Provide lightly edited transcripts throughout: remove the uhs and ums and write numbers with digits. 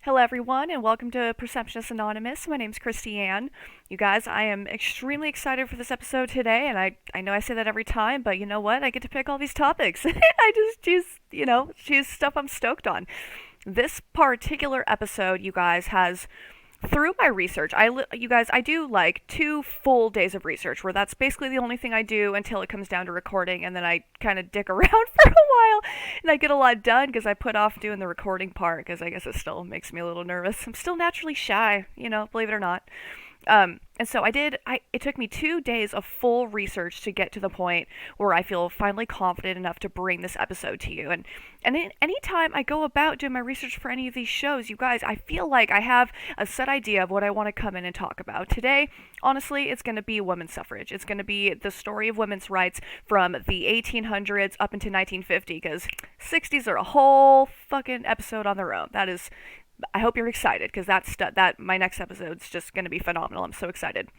Hello, everyone, and welcome to Perceptionist Anonymous. My name's Christy Ann. You guys, I am extremely excited for this episode today, and I know I say that every time, but you know what? I get to pick all these topics. I just choose stuff I'm stoked on. This particular episode, you guys, has through my research, you guys, I do like 2 full days of research where that's basically the only thing I do until it comes down to recording, and then I kind of dick around for a while, and I get a lot done because I put off doing the recording part because I guess it still makes me a little nervous. I'm still naturally shy, believe it or not. And so it took me 2 days of full research to get to the point where I feel finally confident enough to bring this episode to you. Anytime I go about doing my research for any of these shows, you guys, I feel like I have a set idea of what I want to come in and talk about. Today, honestly, it's going to be women's suffrage. It's going to be the story of women's rights from the 1800s up into 1950, because 60s are a whole fucking episode on their own. I hope you're excited because that my next episode's just going to be phenomenal. I'm so excited.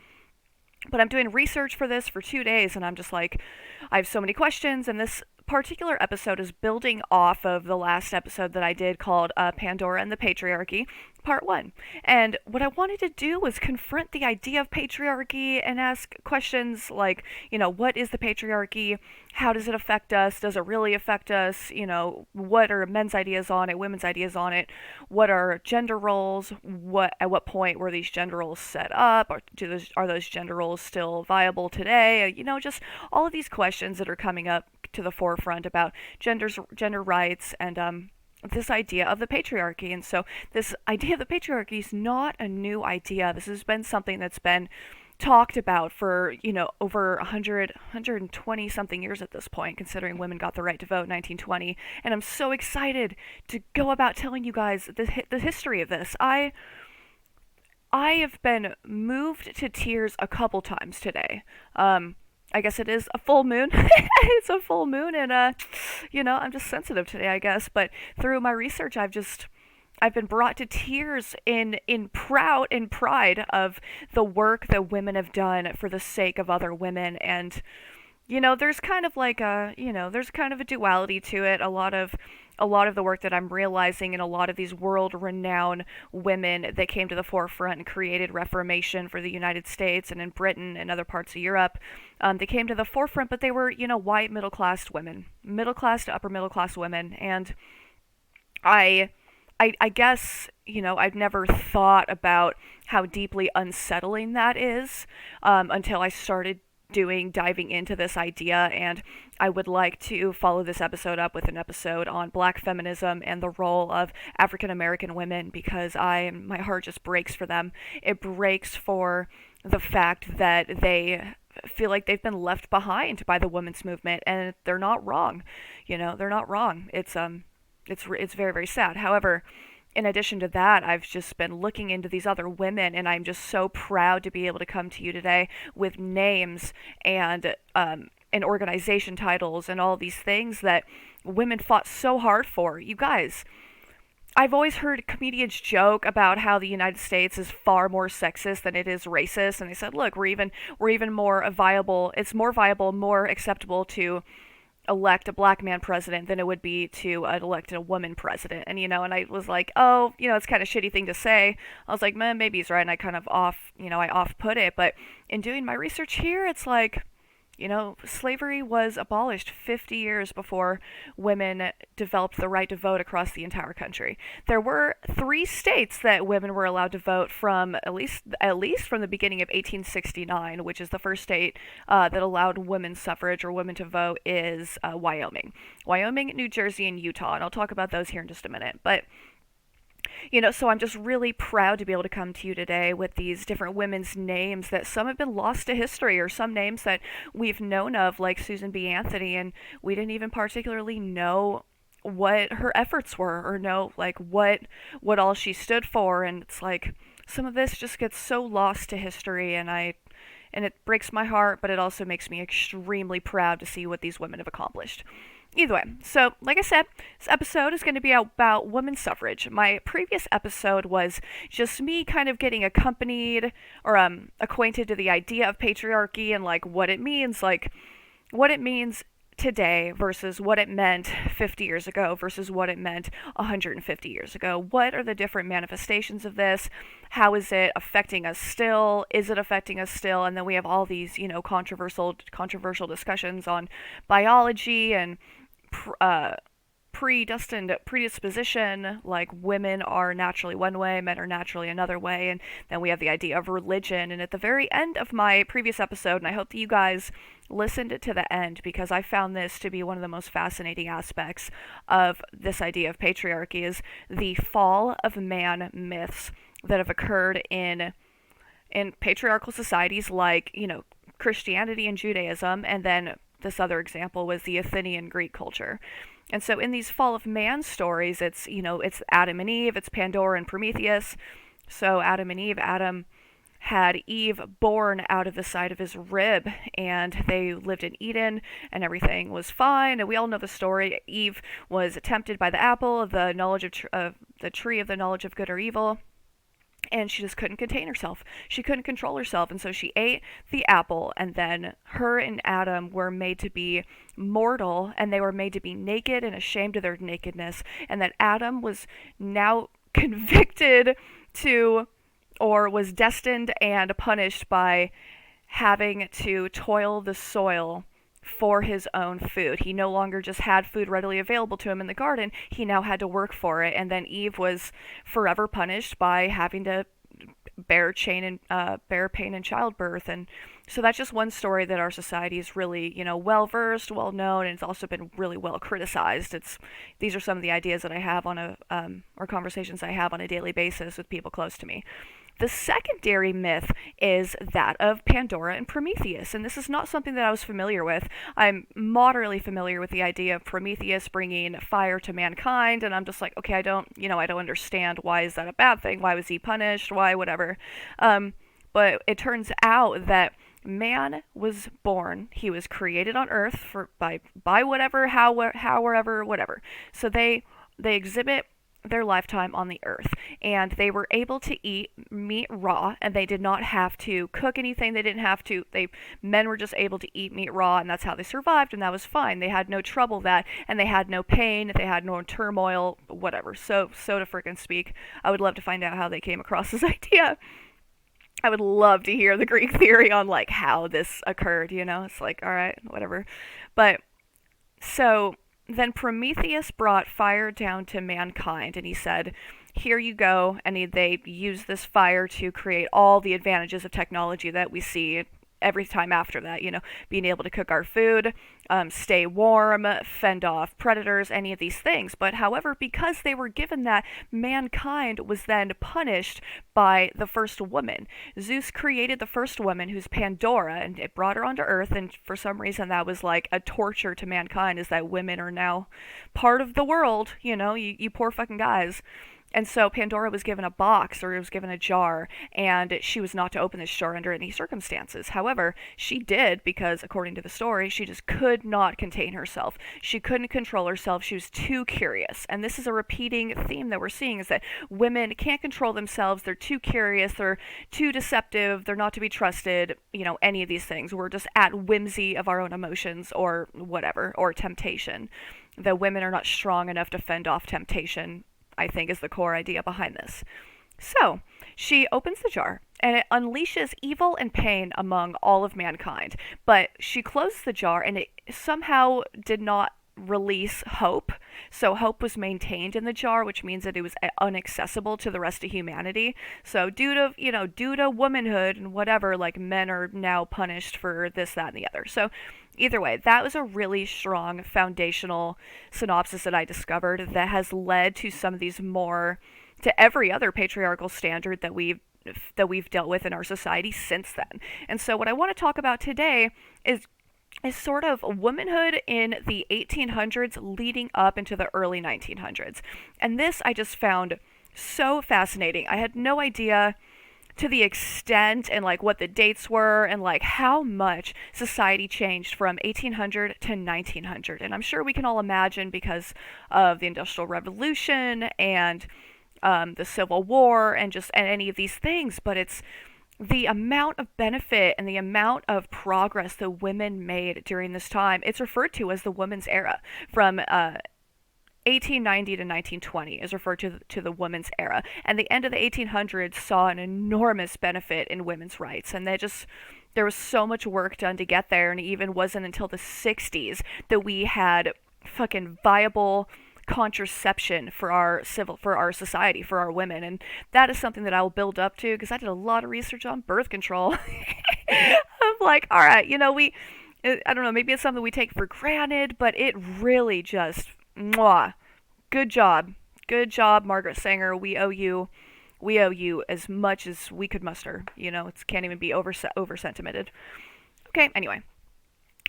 But I'm doing research for this for 2 days, and I'm just like, I have so many questions, and this particular episode is building off of the last episode that I did called Pandora and the Patriarchy, Part 1. And what I wanted to do was confront the idea of patriarchy and ask questions like, what is the patriarchy? How does it affect us? Does it really affect us? What are men's ideas on it, women's ideas on it? What are gender roles? At what point were these gender roles set up? Are those gender roles still viable today? Just all of these questions that are coming up to the forefront about gender rights and this idea of the patriarchy. And so this idea of the patriarchy is not a new idea. This has been something that's been talked about for, over 120 something years at this point, considering women got the right to vote in 1920. And I'm so excited to go about telling you guys the history of this. I have been moved to tears a couple times today. I guess it is a full moon. It's a full moon, and I'm just sensitive today, I guess. But through my research, I've been brought to tears in pride of the work that women have done for the sake of other women. And there's kind of like there's kind of a duality to it. A lot of the work that I'm realizing, and a lot of these world-renowned women that came to the forefront and created reformation for the United States and in Britain and other parts of Europe, they came to the forefront, but they were, white middle-class women, middle-class to upper-middle-class women. And I guess, I've never thought about how deeply unsettling that is until I started diving into this idea. And I would like to follow this episode up with an episode on black feminism and the role of African American women, because my heart just breaks for them. It breaks for the fact that they feel like they've been left behind by the women's movement, and they're not wrong. They're not wrong. It's very, very sad. However, in addition to that, I've just been looking into these other women, and I'm just so proud to be able to come to you today with names and organization titles and all these things that women fought so hard for. You guys, I've always heard comedians joke about how the United States is far more sexist than it is racist, and they said, look, we're even more viable. It's more viable, more acceptable to elect a black man president than it would be to elect a woman president. And and I was like, oh, it's kind of a shitty thing to say. I was like, man, maybe he's right, and I kind of I off put it. But in doing my research here, it's like, slavery was abolished 50 years before women developed the right to vote across the entire country. There were 3 states that women were allowed to vote from at least from the beginning of 1869, which is the first state that allowed women's suffrage or women to vote, is Wyoming, New Jersey, and Utah. And I'll talk about those here in just a minute. But so I'm just really proud to be able to come to you today with these different women's names that some have been lost to history, or some names that we've known of, like Susan B. Anthony, and we didn't even particularly know what her efforts were, or know like what all she stood for. And it's like some of this just gets so lost to history, and it breaks my heart, but it also makes me extremely proud to see what these women have accomplished. Either way, so like I said, this episode is going to be about women's suffrage. My previous episode was just me kind of getting accompanied or acquainted to the idea of patriarchy and like what it means today versus what it meant 50 years ago versus what it meant 150 years ago. What are the different manifestations of this? How is it affecting us still? Is it affecting us still? And then we have all these, controversial discussions on biology and predestined predisposition, like women are naturally one way, men are naturally another way, and then we have the idea of religion. And at the very end of my previous episode, and I hope that you guys listened to the end because I found this to be one of the most fascinating aspects of this idea of patriarchy, is the fall of man myths that have occurred in patriarchal societies like, Christianity and Judaism, and then this other example was the Athenian Greek culture. And so in these fall of man stories, it's Adam and Eve, it's Pandora and Prometheus. So Adam and Eve, Adam had Eve born out of the side of his rib, and they lived in Eden, and everything was fine. And we all know the story. Eve was tempted by the apple of the knowledge of the tree of the knowledge of good or evil, and she just couldn't contain herself. She couldn't control herself, and so she ate the apple, and then her and Adam were made to be mortal, and they were made to be naked and ashamed of their nakedness, and that Adam was now convicted to, or was destined and punished by having to toil the soil for his own food. He no longer just had food readily available to him in the garden, he now had to work for it. And then Eve was forever punished by having to bear pain in childbirth. And so that's just one story that our society is really, well versed, well known, and it's also been really well criticized. These are some of the ideas that I have or conversations I have on a daily basis with people close to me. The secondary myth is that of Pandora and Prometheus, and this is not something that I was familiar with. I'm moderately familiar with the idea of Prometheus bringing fire to mankind, and I'm just like, okay, I don't understand, why is that a bad thing? Why was he punished? Why, whatever. But it turns out that man was born. He was created on Earth by whatever, how, wherever, whatever. So they exhibit their lifetime on the earth, and they were able to eat meat raw, and they did not have to cook anything. They didn't have to. Men were just able to eat meat raw, and that's how they survived, and that was fine. They had no trouble that, and they had no pain, they had no turmoil, whatever. So to frickin' speak, I would love to find out how they came across this idea. I would love to hear the Greek theory on like how this occurred. It's like, all right, whatever. But so then Prometheus brought fire down to mankind, and he said, here you go. And they used this fire to create all the advantages of technology that we see every time after that, being able to cook our food, stay warm, fend off predators, any of these things. But however, because they were given that, mankind was then punished by the first woman. Zeus created the first woman, who's Pandora, and it brought her onto Earth, and for some reason that was like a torture to mankind, is that women are now part of the world, you poor fucking guys. And so Pandora was given a box, or was given a jar, and she was not to open this jar under any circumstances. However, she did, because according to the story, she just could not contain herself. She couldn't control herself. She was too curious. And this is a repeating theme that we're seeing, is that women can't control themselves. They're too curious. They're too deceptive. They're not to be trusted. Any of these things. We're just at whimsy of our own emotions, or whatever, or temptation. The women are not strong enough to fend off temptation, I think, is the core idea behind this. So, she opens the jar, and it unleashes evil and pain among all of mankind. But she closes the jar, and it somehow did not release hope. So hope was maintained in the jar, which means that it was inaccessible to the rest of humanity. So due to womanhood and whatever, like, men are now punished for this, that, and the other. So either way, that was a really strong foundational synopsis that I discovered that has led to some of these to every other patriarchal standard that we've dealt with in our society since then. And so what I want to talk about today is sort of womanhood in the 1800s leading up into the early 1900s. And this I just found so fascinating. I had no idea to the extent and like what the dates were and like how much society changed from 1800 to 1900. And I'm sure we can all imagine, because of the Industrial Revolution and the Civil War and any of these things, but it's the amount of benefit and the amount of progress that women made during this time, it's referred to as the women's era. From 1890 to 1920 is referred to the women's era. And the end of the 1800s saw an enormous benefit in women's rights. And there was so much work done to get there. And it even wasn't until the 60s that we had fucking viable contraception for our society, for our women. And that is something that I will build up to, because I did a lot of research on birth control. I'm like, all right, I don't know, maybe it's something we take for granted, but it really just, mwah, good job. Good job, Margaret Sanger. We owe you as much as we could muster. It can't even be over sentimented. Okay, anyway.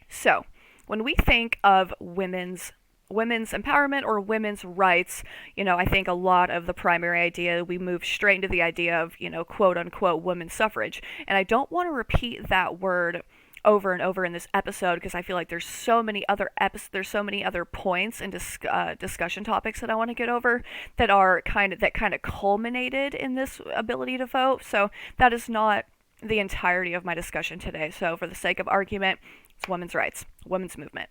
So, when we think of women's empowerment or women's rights, I think a lot of the primary idea, we move straight into the idea of, quote unquote, women's suffrage. And I don't want to repeat that word over and over in this episode, because I feel like there's so many other points and discussion topics that I want to get over that kind of culminated in this ability to vote. So that is not the entirety of my discussion today. So for the sake of argument, it's women's rights, women's movement.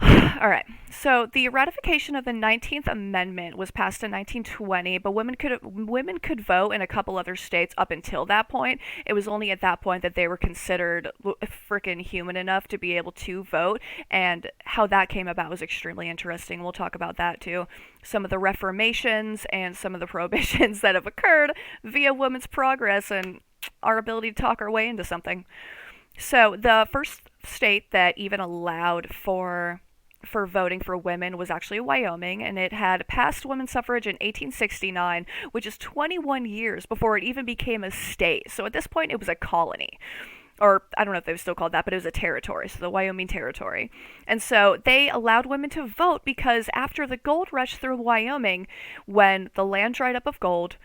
All right. So the ratification of the 19th Amendment was passed in 1920, but women could vote in a couple other states up until that point. It was only at that point that they were considered freaking human enough to be able to vote, and how that came about was extremely interesting. We'll talk about that too. Some of the reformations and some of the prohibitions that have occurred via women's progress and our ability to talk our way into something. So the first state that even allowed for voting for women was actually Wyoming, and it had passed women's suffrage in 1869, which is 21 years before it even became a state. So at this point, it was a colony. Or I don't know if they were still called that, but it was a territory, so the Wyoming Territory. And so they allowed women to vote because after the gold rush through Wyoming, when the land dried up of gold,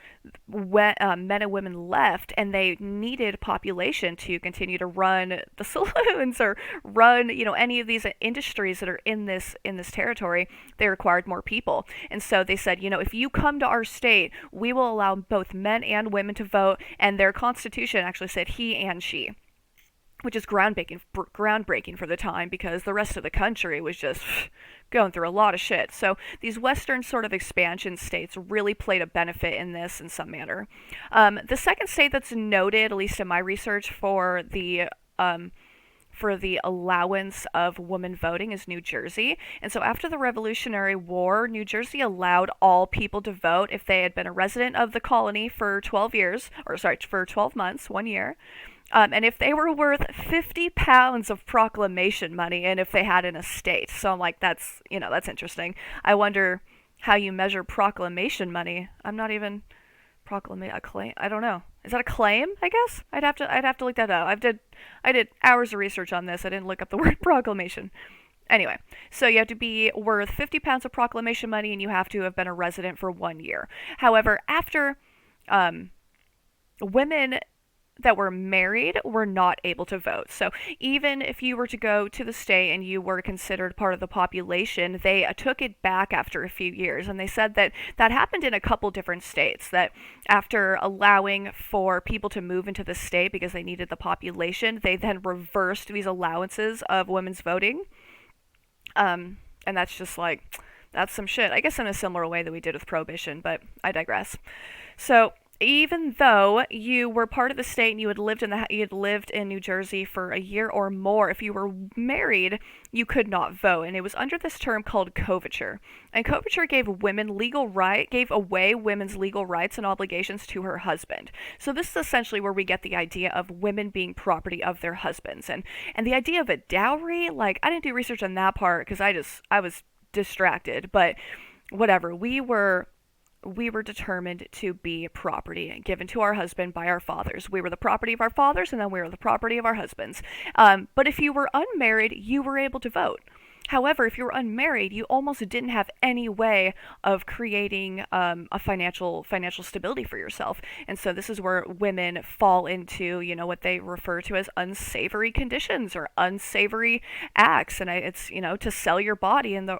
men and women left, and they needed population to continue to run the saloons or run, any of these industries that are in this territory. They required more people. And so they said, if you come to our state, we will allow both men and women to vote, and their constitution actually said he and she, which is groundbreaking for the time, because the rest of the country was just going through a lot of shit. So these western sort of expansion states really played a benefit in this in some manner. The second state that's noted, at least in my research, for the allowance of women voting is New Jersey. And so after the Revolutionary War, New Jersey allowed all people to vote if they had been a resident of the colony for 12 months, 1 year. And if they were worth 50 pounds of proclamation money, and if they had an estate. So I'm like, that's interesting. I wonder how you measure proclamation money. I'm not even a claim. I don't know. Is that a claim? I guess I'd have to look that up. I did hours of research on this. I didn't look up the word proclamation. Anyway, so you have to be worth 50 pounds of proclamation money, and you have to have been a resident for 1 year. However, after women that were married were not able to vote. So even if you were to go to the state and you were considered part of the population, they took it back after a few years. And they said that happened in a couple different states, that after allowing for people to move into the state because they needed the population, they then reversed these allowances of women's voting. And that's just like, that's some shit. I guess in a similar way that we did with prohibition, but I digress. So even though you were part of the state and you had lived in New Jersey for a year or more, if you were married, you could not vote, and it was under this term called coverture. And coverture gave away women's legal rights and obligations to her husband. So this is essentially where we get the idea of women being property of their husbands, and the idea of a dowry. Like, I didn't do research on that part because I was distracted, but whatever. We were determined to be property given to our husband by our fathers. We were the property of our fathers, and then we were the property of our husbands. But if you were unmarried, you were able to vote. However, if you were unmarried, you almost didn't have any way of creating a financial stability for yourself. And so this is where women fall into, what they refer to as unsavory conditions or unsavory acts. And it's, to sell your body in the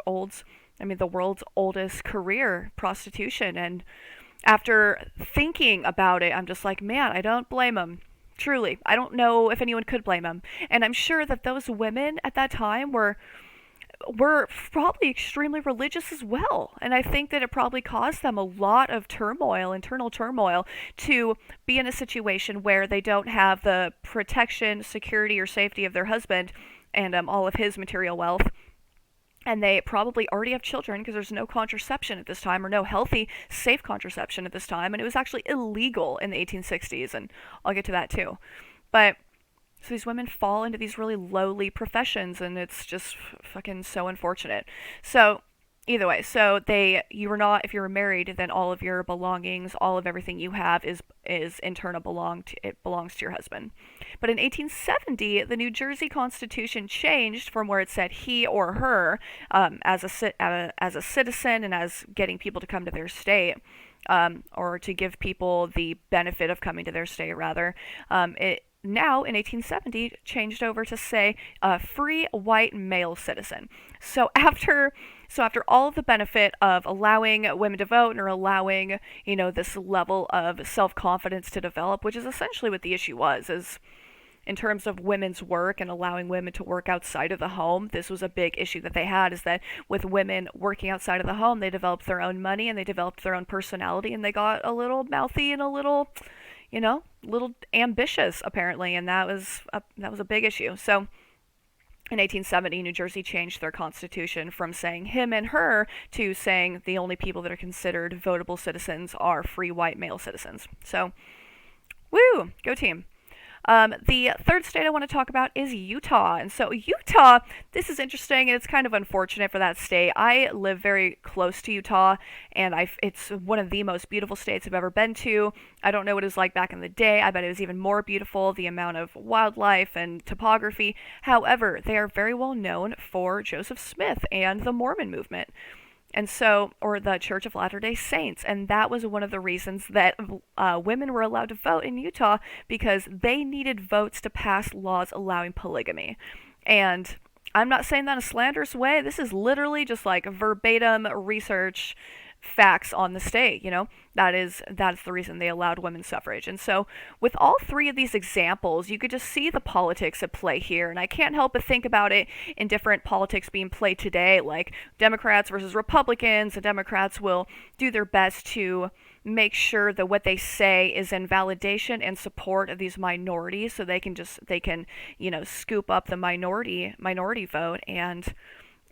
world's oldest career, prostitution. And After thinking about it, I'm just like, man, I don't blame them. Truly, I don't know if anyone could blame them. And I'm sure that those women at that time were probably extremely religious as well. And I think that it probably caused them a lot of turmoil, internal turmoil, to be in a situation where they don't have the protection, security, or safety of their husband and all of his material wealth. And they probably already have children because there's no contraception at this time, or no healthy, safe contraception at this time. And it was actually illegal in the 1860s. And I'll get to that too. But so these women fall into these really lowly professions, and it's just fucking so unfortunate. So either way, so you were not, if you were married, then all of your belongings, all of everything you have is in turn it belongs to your husband. But in 1870, the New Jersey Constitution changed from where it said he or her, as a citizen and as getting people to come to their state. Or to give people the benefit of coming to their state, rather. It now in 1870 changed over to say a free white male citizen. So after all of the benefit of allowing women to vote, or allowing, this level of self-confidence to develop, which is essentially what the issue was, is in terms of women's work and allowing women to work outside of the home. This was a big issue that they had, is that with women working outside of the home, they developed their own money and they developed their own personality, and they got a little mouthy and a little, little ambitious, apparently, and that was a big issue. So in 1870, New Jersey changed their constitution from saying him and her to saying the only people that are considered votable citizens are free white male citizens. So, woo, go team. The third state I want to talk about is Utah. And so Utah, this is interesting, and it's kind of unfortunate for that state. I live very close to Utah, and it's one of the most beautiful states I've ever been to. I don't know what it was like back in the day. I bet it was even more beautiful, the amount of wildlife and topography. However, they are very well known for Joseph Smith and the Mormon movement. And so, or the Church of Latter-day Saints. And that was one of the reasons that women were allowed to vote in Utah, because they needed votes to pass laws allowing polygamy. And I'm not saying that in a slanderous way. This is literally just like verbatim research facts on the state. That's the reason they allowed women's suffrage. And so with all three of these examples, you could just see the politics at play here. And I can't help but think about it in different politics being played today, like Democrats versus Republicans. The Democrats will do their best to make sure that what they say is in validation and support of these minorities, so they can scoop up the minority vote. And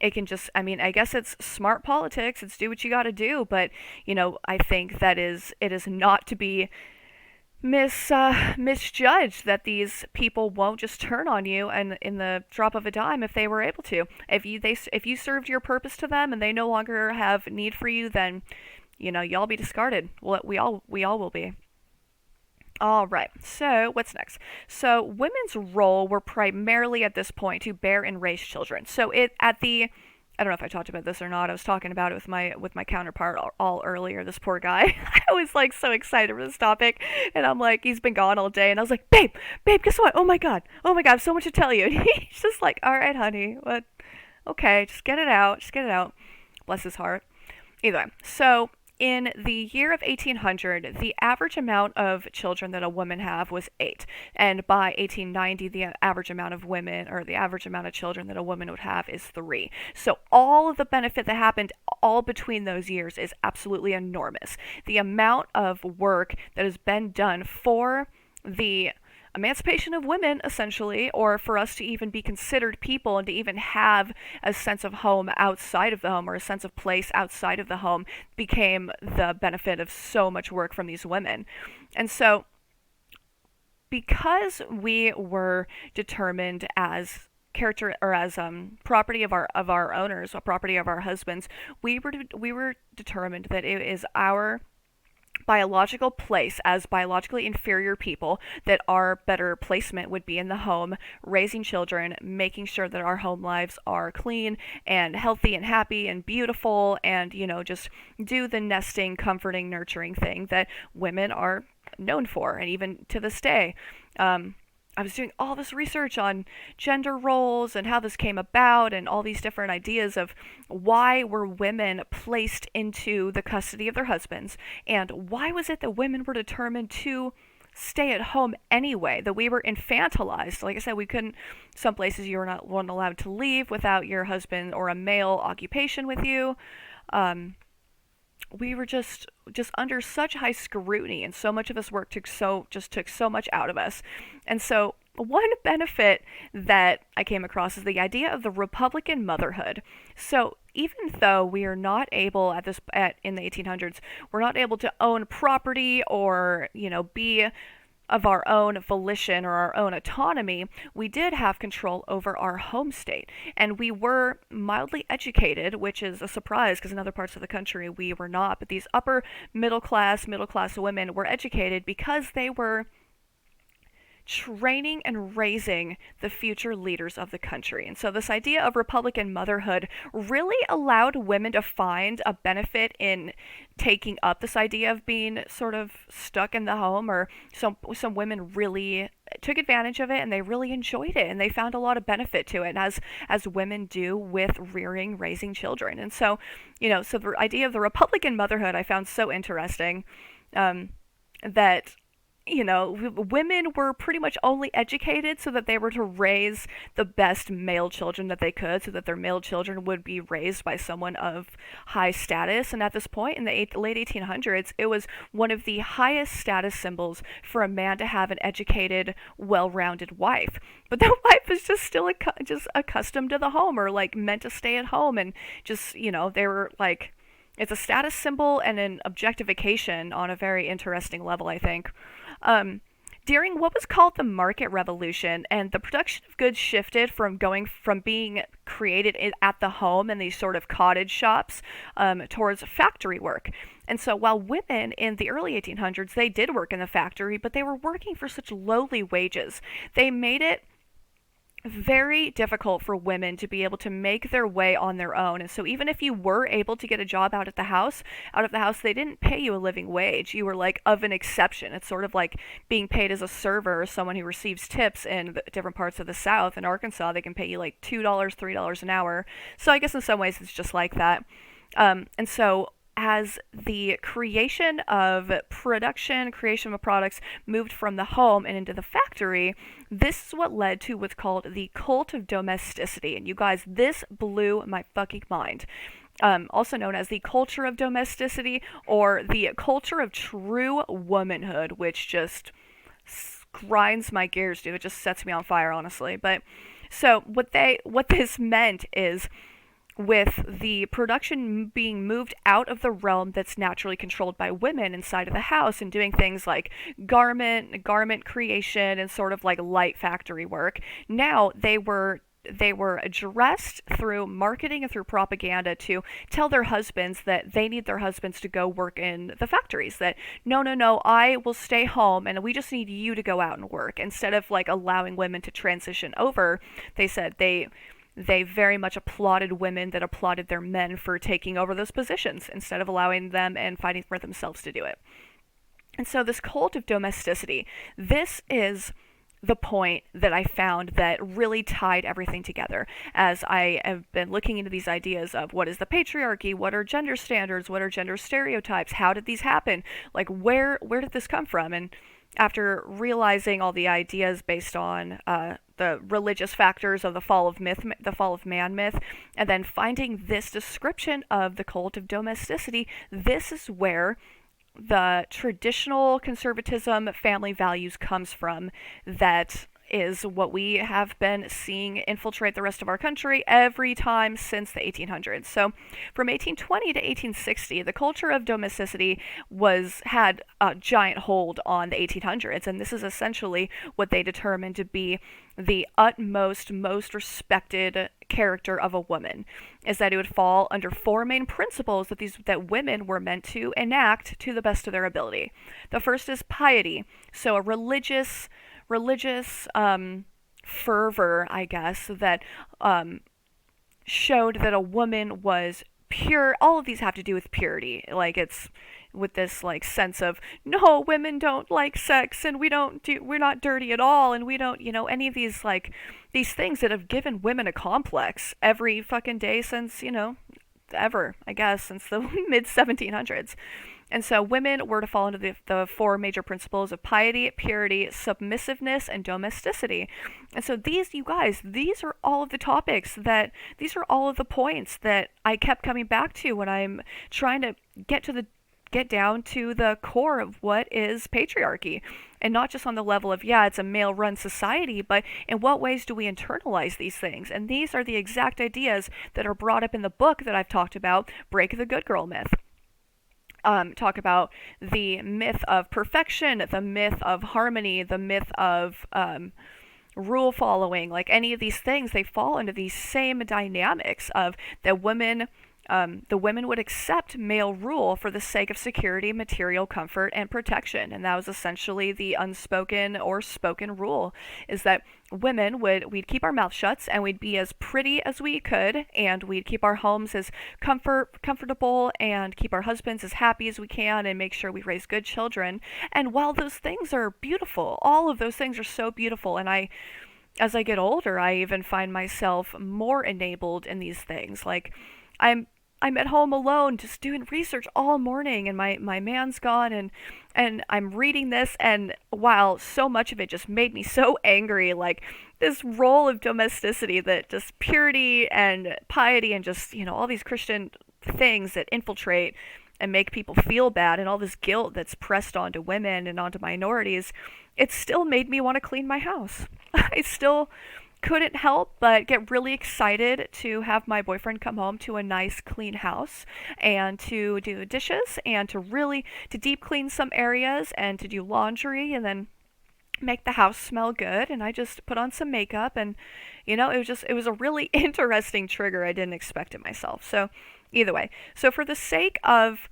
it can just, I guess it's smart politics. It's do what you got to do. But, I think that it is not to be misjudged that these people won't just turn on you and in the drop of a dime if they were able to. If you served your purpose to them and they no longer have need for you, then, y'all be discarded. Well, we all will be. All right, so what's next? So women's role were primarily at this point to bear and raise children. So I don't know if I talked about this or not. I was talking about it with my counterpart all earlier. This poor guy. I was like so excited for this topic, and I'm like, he's been gone all day, and I was like, babe, guess what? Oh my god, I have so much to tell you. And he's just like, all right, honey, what? Okay, just get it out. Bless his heart. Either way, so in the year of 1800, the average amount of children that a woman have was 8. And by 1890, the average amount of children that a woman would have is 3. So all of the benefit that happened all between those years is absolutely enormous. The amount of work that has been done for the emancipation of women, essentially, or for us to even be considered people and to even have a sense of home outside of the home, or a sense of place outside of the home, became the benefit of so much work from these women. And so, because we were determined as character, or as property of our owners, or property of our husbands, we were determined that it is our biological place as biologically inferior people, that our better placement would be in the home, raising children, making sure that our home lives are clean and healthy and happy and beautiful, and just do the nesting, comforting, nurturing thing that women are known for, and even to this day. I was doing all this research on gender roles and how this came about and all these different ideas of why were women placed into the custody of their husbands and why was it that women were determined to stay at home anyway, that we were infantilized. Like I said, we couldn't, some places you were not weren't allowed to leave without your husband or a male occupation with you. Um, we were just under such high scrutiny, and so much of this work took so much out of us. And so one benefit that I came across is the idea of the Republican motherhood. So even though we are not able in the 1800s, we're not able to own property or be of our own volition or our own autonomy, we did have control over our home state. And we were mildly educated, which is a surprise because in other parts of the country we were not. But these middle class women were educated because they were training and raising the future leaders of the country. And so this idea of Republican motherhood really allowed women to find a benefit in taking up this idea of being sort of stuck in the home, or some women really took advantage of it and they really enjoyed it and they found a lot of benefit to it, as women do with raising children. And so, so the idea of the Republican motherhood I found so interesting, that women were pretty much only educated so that they were to raise the best male children that they could, so that their male children would be raised by someone of high status. And at this point in the late 1800s, it was one of the highest status symbols for a man to have an educated, well-rounded wife. But that wife was just still just accustomed to the home, or like meant to stay at home, and just they were like, it's a status symbol and an objectification on a very interesting level, I think. Um, During what was called the market revolution, and the production of goods shifted from being created at the home in these sort of cottage shops, towards factory work. And so while women in the early 1800s, they did work in the factory, but they were working for such lowly wages. They made it very difficult for women to be able to make their way on their own. And so even if you were able to get a job out of the house, they didn't pay you a living wage. You were like of an exception. It's sort of like being paid as a server or someone who receives tips in different parts of the South. In Arkansas, they can pay you like $2, $3 an hour. So I guess in some ways it's just like that. And so as the creation of products moved from the home and into the factory, this is what led to what's called the cult of domesticity. And you guys, this blew my fucking mind. Also known as the culture of domesticity, or the culture of true womanhood, which just grinds my gears, dude. It just sets me on fire, honestly. But so what this meant is, with the production being moved out of the realm that's naturally controlled by women inside of the house and doing things like garment creation and sort of like light factory work, now they were addressed through marketing and through propaganda to tell their husbands that they need their husbands to go work in the factories. That no, I will stay home and we just need you to go out and work. Instead of like allowing women to transition over, they said they very much applauded women that applauded their men for taking over those positions instead of allowing them and fighting for themselves to do it. And so this cult of domesticity, this is the point that I found that really tied everything together, as I have been looking into these ideas of what is the patriarchy, what are gender standards, what are gender stereotypes, how did these happen, like where did this come from? And after realizing all the ideas based on the religious factors of the fall of man myth, and then finding this description of the cult of domesticity, this is where the traditional conservatism family values comes from. That is what we have been seeing infiltrate the rest of our country every time since the 1800s. So from 1820 to 1860, the culture of domesticity had a giant hold on the 1800s, and this is essentially what they determined to be the utmost, most respected character of a woman, is that it would fall under four main principles that women were meant to enact to the best of their ability. The first is piety, so a religious fervor, I guess, that showed that a woman was pure. All of these have to do with purity. Like, it's with this like sense of, no, women don't like sex, and we're not dirty at all, and we don't, any of these like these things that have given women a complex every fucking day since, ever, I guess, since the mid 1700s. And so women were to fall into the four major principles of piety, purity, submissiveness, and domesticity. And so these, you guys, these are all of the topics these are all of the points that I kept coming back to when I'm trying to get down to the core of what is patriarchy. And not just on the level of, yeah, it's a male run society, but in what ways do we internalize these things? And these are the exact ideas that are brought up in the book that I've talked about, Break the Good Girl Myth. Talk about the myth of perfection, the myth of harmony, the myth of rule following. Like any of these things, they fall into these same dynamics of that the women would accept male rule for the sake of security, material comfort, and protection. And that was essentially the unspoken or spoken rule, is that we'd keep our mouth shut and we'd be as pretty as we could, and we'd keep our homes as comfortable and keep our husbands as happy as we can and make sure we raise good children. And while those things are beautiful, all of those things are so beautiful, and as I get older, I even find myself more enabled in these things. Like, I'm at home alone just doing research all morning, and my man's gone, and I'm reading this, and while so much of it just made me so angry, like this role of domesticity, that just purity and piety and just, all these Christian things that infiltrate and make people feel bad, and all this guilt that's pressed onto women and onto minorities, it still made me want to clean my house. I still couldn't help but get really excited to have my boyfriend come home to a nice clean house, and to do the dishes, and to deep clean some areas, and to do laundry, and then make the house smell good. And I just put on some makeup, and it was a really interesting trigger. I didn't expect it myself. So either way, so for the sake of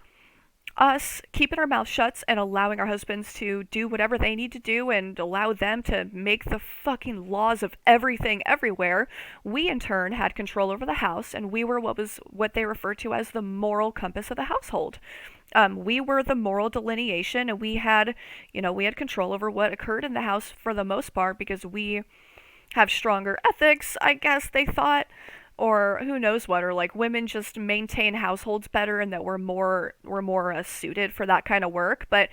us keeping our mouth shut and allowing our husbands to do whatever they need to do and allow them to make the fucking laws of everything everywhere, we in turn had control over the house, and we were what they refer to as the moral compass of the household. We were the moral delineation, and we had control over what occurred in the house for the most part, because we have stronger ethics, I guess they thought, or who knows what, or like women just maintain households better, and that we're more suited for that kind of work. But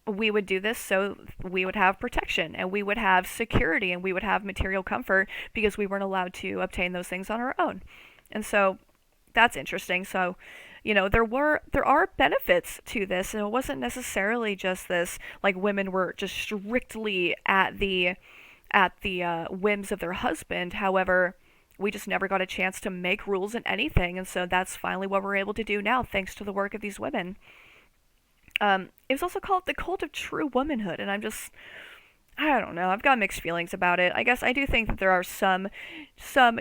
we would do this so we would have protection, and we would have security, and we would have material comfort, because we weren't allowed to obtain those things on our own. And so that's interesting. So there are benefits to this, and it wasn't necessarily just this, like women were just strictly at the whims of their husband. However, we just never got a chance to make rules in anything, and so that's finally what we're able to do now, thanks to the work of these women. It was also called the cult of true womanhood, and I don't know, I've got mixed feelings about it. I guess I do think that there are some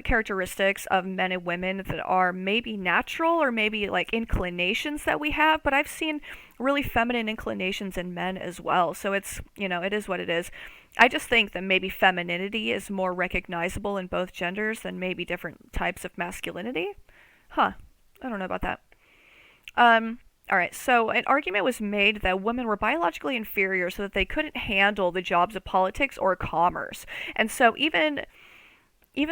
characteristics of men and women that are maybe natural, or maybe like inclinations that we have, but I've seen really feminine inclinations in men as well, so it's, it is what it is. I just think that maybe femininity is more recognizable in both genders than maybe different types of masculinity. I don't know about that. Alright, so an argument was made that women were biologically inferior, so that they couldn't handle the jobs of politics or commerce. And so even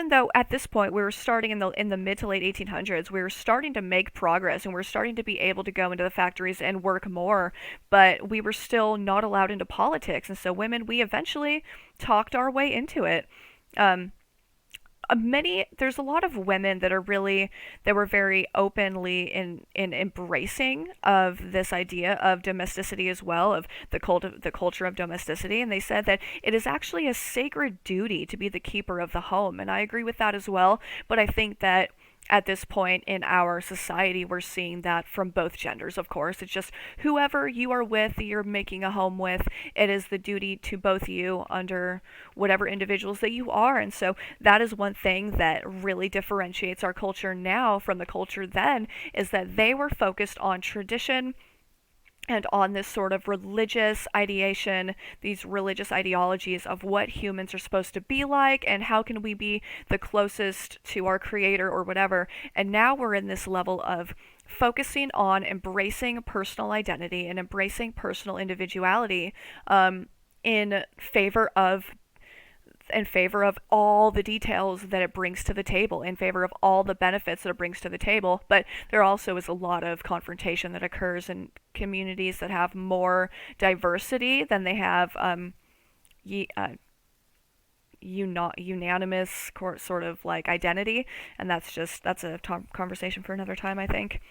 though at this point we were starting in the mid to late 1800s, we were starting to make progress, and we were starting to be able to go into the factories and work more, but we were still not allowed into politics. And so women, we eventually talked our way into it. There's a lot of women that were very openly in embracing of this idea of domesticity as well, of the culture of domesticity, and they said that it is actually a sacred duty to be the keeper of the home. And I agree with that as well, but I think that at this point in our society, we're seeing that from both genders, of course. It's just whoever you are with, you're making a home with, it is the duty to both you under whatever individuals that you are. And so that is one thing that really differentiates our culture now from the culture then, is that they were focused on tradition and on this sort of religious ideation, these religious ideologies of what humans are supposed to be like, and how can we be the closest to our creator or whatever. And now we're in this level of focusing on embracing personal identity and embracing personal individuality, in favor of all the details that it brings to the table, in favor of all the benefits that it brings to the table. But there also is a lot of confrontation that occurs in communities that have more diversity than they have ye- uh, unanimous sort of like identity, and that's a conversation for another time, I think.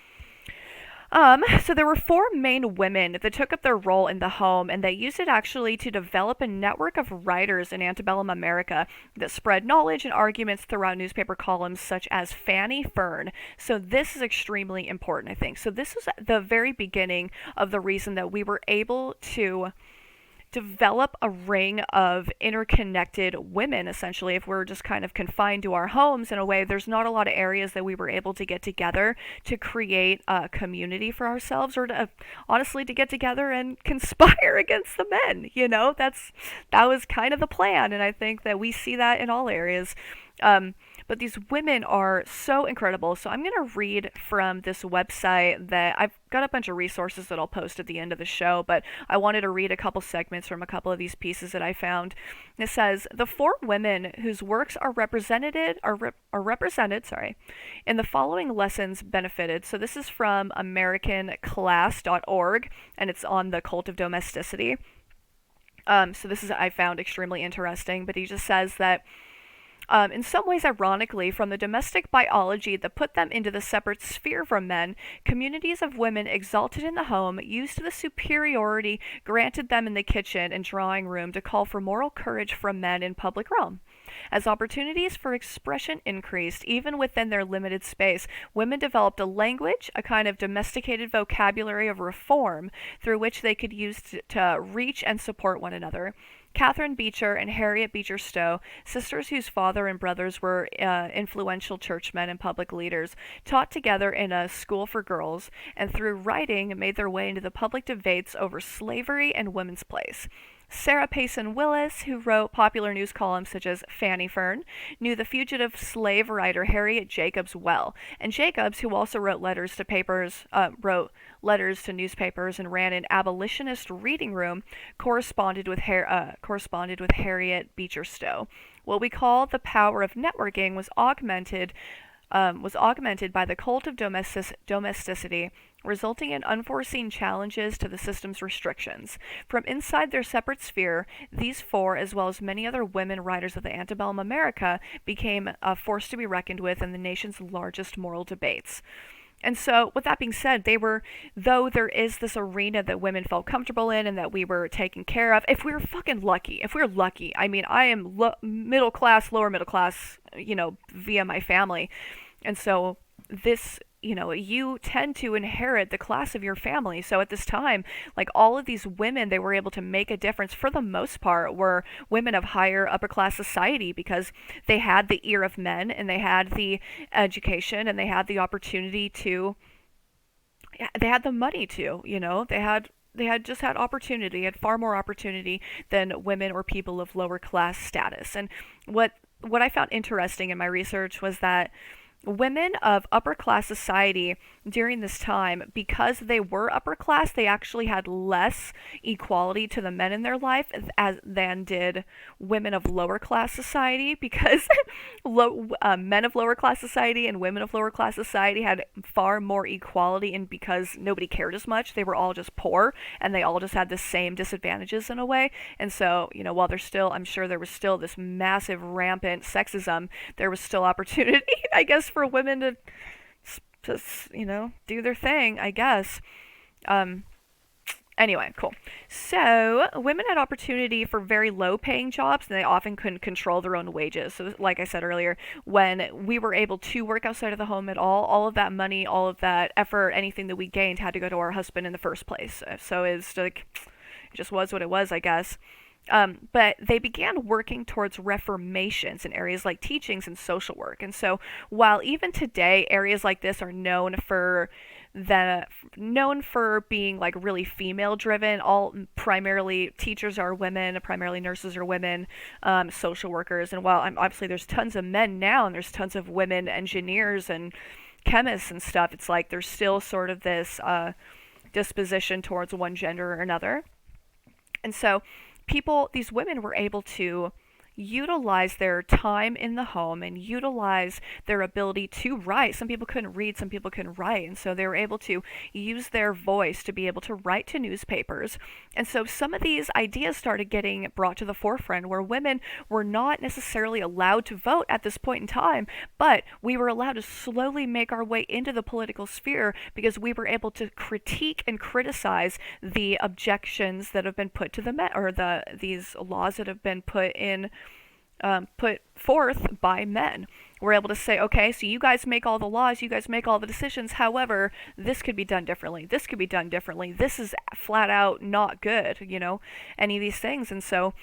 So there were four main women that took up their role in the home, and they used it actually to develop a network of writers in antebellum America that spread knowledge and arguments throughout newspaper columns such as Fanny Fern. So this is extremely important, I think. So this was the very beginning of the reason that we were able to develop a ring of interconnected women, essentially. If we're just kind of confined to our homes in a way, there's not a lot of areas that we were able to get together to create a community for ourselves, or to honestly to get together and conspire against the men. That was kind of the plan, and I think that we see that in all areas. um, but these women are so incredible. So I'm going to read from this website that I've got a bunch of resources that I'll post at the end of the show, but I wanted to read a couple segments from a couple of these pieces that I found. It says, the four women whose works are represented, in the following lessons benefited. So this is from americanclass.org, and it's on the cult of domesticity. So this is, I found extremely interesting, but he just says that in some ways, ironically, from the domestic biology that put them into the separate sphere from men, communities of women exalted in the home used the superiority granted them in the kitchen and drawing room to call for moral courage from men in public realm. As opportunities for expression increased, even within their limited space, women developed a language, a kind of domesticated vocabulary of reform, through which they could use to reach and support one another. Catherine Beecher and Harriet Beecher Stowe, sisters whose father and brothers were influential churchmen and public leaders, taught together in a school for girls, and through writing made their way into the public debates over slavery and women's place. Sarah Payson Willis, who wrote popular news columns such as Fanny Fern, knew the fugitive slave writer Harriet Jacobs well, and Jacobs, who also wrote letters to newspapers and ran an abolitionist reading room, corresponded with Harriet Beecher Stowe. What we call the power of networking was augmented by the cult of domesticity, resulting in unforeseen challenges to the system's restrictions. From inside their separate sphere, these four, as well as many other women writers of the antebellum America, became a force to be reckoned with in the nation's largest moral debates. And so, with that being said, though there is this arena that women felt comfortable in and that we were taken care of, if we were fucking lucky, I mean, I am middle class, lower middle class, via my family. And so, you tend to inherit the class of your family. So at this time, like all of these women, they were able to make a difference for the most part were women of higher upper class society, because they had the ear of men and they had the education and they had the opportunity to, they had the money to, they had just had opportunity, had far more opportunity than women or people of lower class status. And what I found interesting in my research was that women of upper class society during this time, because they were upper class, they actually had less equality to the men in their life than did women of lower class society, because men of lower class society and women of lower class society had far more equality, and because nobody cared as much, they were all just poor and they all just had the same disadvantages in a way. And so, while I'm sure there was still this massive rampant sexism, there was still opportunity, I guess, for women to just, do their thing, I guess. Anyway, cool. So, women had opportunity for very low paying jobs, and they often couldn't control their own wages. So, like I said earlier, when we were able to work outside of the home at all of that money, all of that effort, anything that we gained had to go to our husband in the first place. So, it's like, it just was what it was, I guess. But they began working towards reformations in areas like teachings and social work. And so, while even today areas like this are known for being like really female driven, all primarily teachers are women, primarily nurses are women, social workers, and while obviously there's tons of men now and there's tons of women engineers and chemists and stuff, it's like there's still sort of this disposition towards one gender or another. And so these women were able to utilize their time in the home and utilize their ability to write. Some people couldn't read, some people couldn't write, and so they were able to use their voice to be able to write to newspapers. And so some of these ideas started getting brought to the forefront where women were not necessarily allowed to vote at this point in time, but we were allowed to slowly make our way into the political sphere because we were able to critique and criticize the objections that have been put to the men, or these laws that have been put forth by men. We're able to say, okay, so you guys make all the laws, you guys make all the decisions, however, this could be done differently, this could be done differently, this is flat out not good, any of these things. And so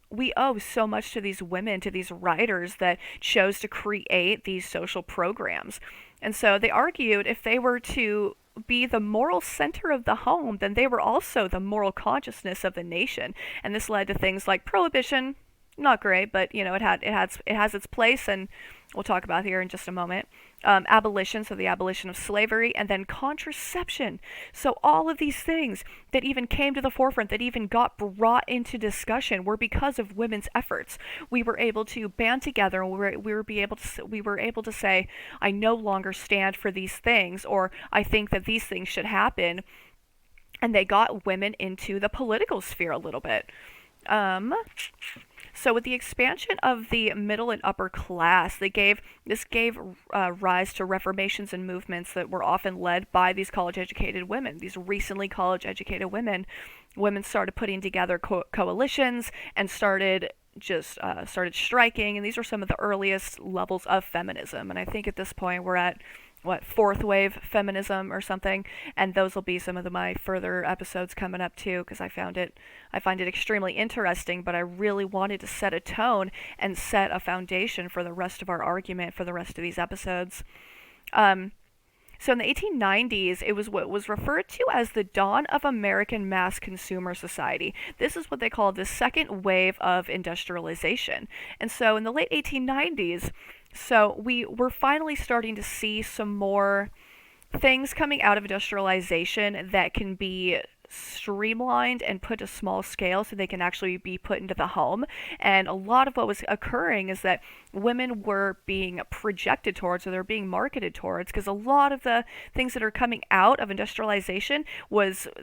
we owe so much to these women, to these writers that chose to create these social programs. And so they argued if they were to be the moral center of the home, then they were also the moral consciousness of the nation. And this led to things like prohibition, not great, but it has its place, and we'll talk about here in just a moment. Abolition, so the abolition of slavery, and then contraception. So all of these things that even came to the forefront, that even got brought into discussion, were because of women's efforts. We were able to band together, and we were able to say, I no longer stand for these things, or I think that these things should happen. And they got women into the political sphere a little bit. So with the expansion of the middle and upper class, this gave rise to reformations and movements that were often led by these college-educated women, these recently college-educated women. Women started putting together coalitions and started striking, and these were some of the earliest levels of feminism. And I think at this point we're at fourth wave feminism or something, and those will be some of my further episodes coming up too, because I find it extremely interesting, but I really wanted to set a tone and set a foundation for the rest of our argument for the rest of these episodes. So in the 1890s, it was what was referred to as the dawn of American mass consumer society. This is what they call the second wave of industrialization. And so in the late 1890s, so we were finally starting to see some more things coming out of industrialization that can be streamlined and put to small scale so they can actually be put into the home. And a lot of what was occurring is that women were being projected towards, or they're being marketed towards, because a lot of the things that are coming out of industrialization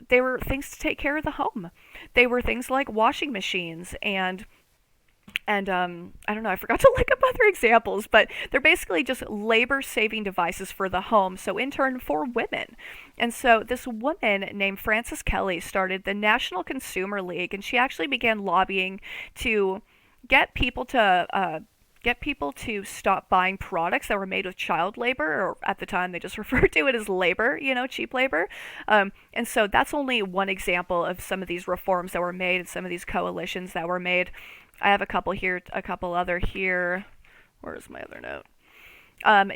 they were things to take care of the home. They were things like washing machines and I don't know, I forgot to look up other examples, but they're basically just labor-saving devices for the home, so in turn for women. And so this woman named Frances Kelly started the National Consumer League, and she actually began lobbying to get people to stop buying products that were made with child labor, or at the time they just referred to it as labor, cheap labor. And so that's only one example of some of these reforms that were made and some of these coalitions that were made. I have a couple other here. Where's my other note?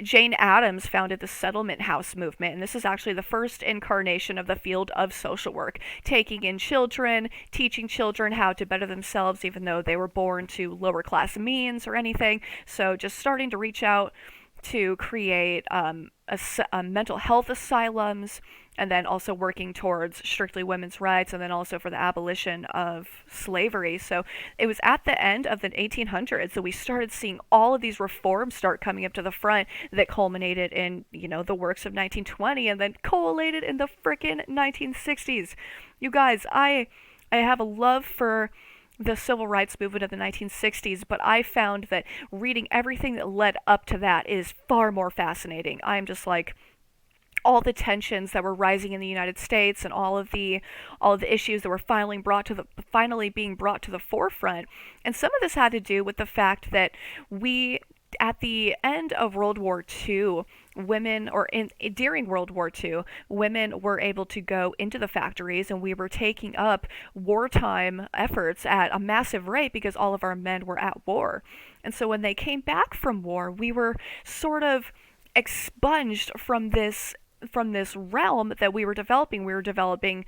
Jane Addams founded the settlement house movement, and this is actually the first incarnation of the field of social work, taking in children, teaching children how to better themselves even though they were born to lower class means or anything. So just starting to reach out to create mental health asylums, and then also working towards strictly women's rights, and then also for the abolition of slavery. So it was at the end of the 1800s that we started seeing all of these reforms start coming up to the front that culminated in, the works of 1920 and then collated in the frickin' 1960s. You guys, I have a love for the civil rights movement of the 1960s, but I found that reading everything that led up to that is far more fascinating. I'm just like, all the tensions that were rising in the United States and all of the issues that were finally being brought to the forefront. And some of this had to do with the fact that at the end of World War II, during World War II, women were able to go into the factories, and we were taking up wartime efforts at a massive rate because all of our men were at war. And so when they came back from war, we were sort of expunged from this realm that we were developing. We were developing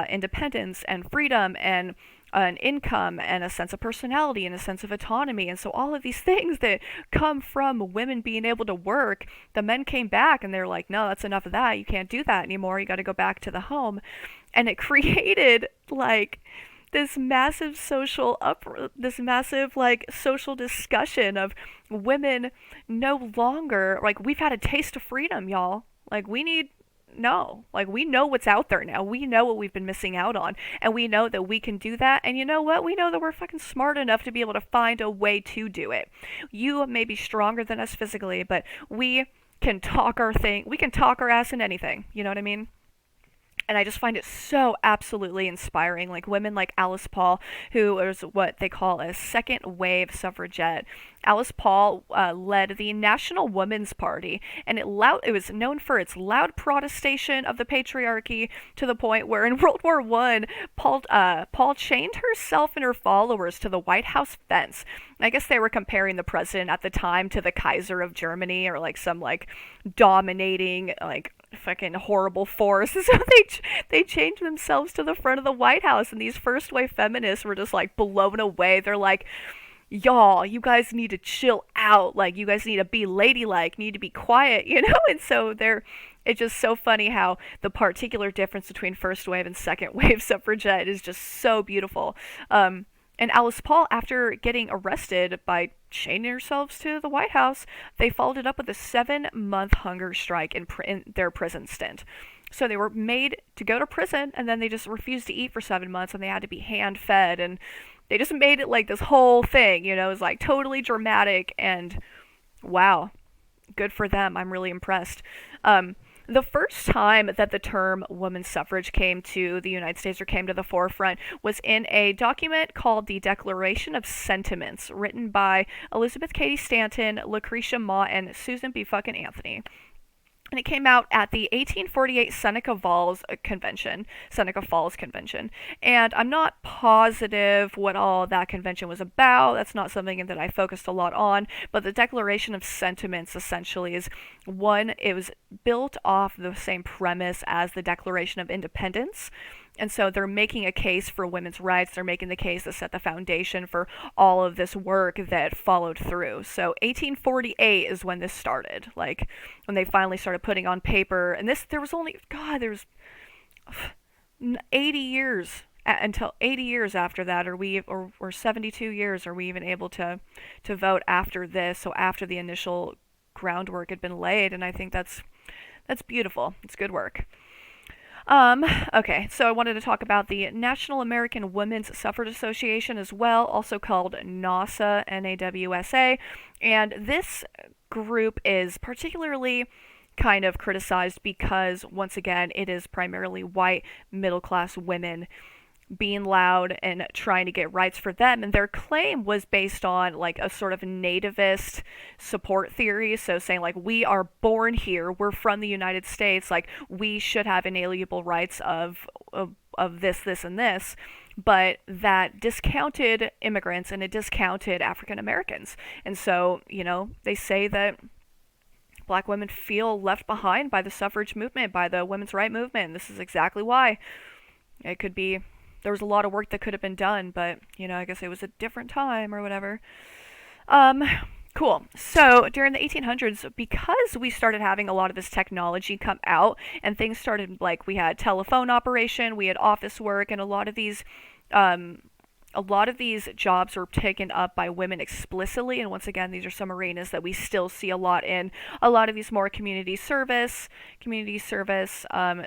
independence and freedom and an income and a sense of personality and a sense of autonomy. And so all of these things that come from women being able to work, the men came back and they're like, no, that's enough of that. You can't do that anymore. You got to go back to the home. And it created like this massive this massive like social discussion of women no longer like we've had a taste of freedom, y'all. Like we need no. Like we know what's out there now. We know what we've been missing out on. And we know that we can do that. And you know what? We know that we're fucking smart enough to be able to find a way to do it. You may be stronger than us physically, but we can talk our thing. We can talk our ass in anything. You know what I mean? And I just find it so absolutely inspiring. Like women like Alice Paul, who is what they call a second wave suffragette. Alice Paul led the National Women's Party, and it was known for its loud protestation of the patriarchy to the point where in World War One, Paul chained herself and her followers to the White House fence. I guess they were comparing the president at the time to the Kaiser of Germany, or like some like dominating like fucking horrible force. So they changed themselves to the front of the White House, and these first wave feminists were just like blown away. They're like, y'all, you guys need to chill out. Like, you guys need to be ladylike, need to be quiet, you know? And so it's just so funny how the particular difference between first wave and second wave suffragette is just so beautiful. And Alice Paul, after getting arrested by chaining herself to the White House, they followed it up with a 7-month hunger strike in their prison stint. So they were made to go to prison, and then they just refused to eat for 7 months, and they had to be hand-fed, and they just made it like this whole thing, you know, it was like totally dramatic, and wow, good for them. I'm really impressed. The first time that the term women's suffrage came to the United States or came to the forefront was in a document called the Declaration of Sentiments, written by Elizabeth Cady Stanton, Lucretia Mott, and Susan B. fucking Anthony. And it came out at the 1848 Seneca Falls Convention. And I'm not positive what all that convention was about. That's not something that I focused a lot on. But the Declaration of Sentiments essentially is one, it was built off the same premise as the Declaration of Independence. And so they're making a case for women's rights. They're making the case that set the foundation for all of this work that followed through. So 1848 is when this started, like when they finally started putting on paper. And there was 80 years until 80 years after that, or 72 years, are we even able to vote after this? So after the initial groundwork had been laid, and I think that's beautiful. It's good work. Okay, so I wanted to talk about the National American Women's Suffrage Association as well, also called NAWSA, N-A-W-S-A, and this group is particularly kind of criticized because, once again, it is primarily white, middle-class women being loud and trying to get rights for them, and their claim was based on like a sort of nativist support theory, so saying like, we are born here, we're from the United States, like we should have inalienable rights of this and this, but that discounted immigrants and it discounted African Americans. And so, you know, they say that black women feel left behind by the suffrage movement, by the women's right movement, and this is exactly why. It could be there was a lot of work that could have been done, but, you know, I guess it was a different time or whatever. Cool. So during the 1800s, because we started having a lot of this technology come out and things started, like, we had telephone operation, we had office work, and a lot of these jobs were taken up by women explicitly, and once again, these are some arenas that we still see a lot in. A lot of these more community service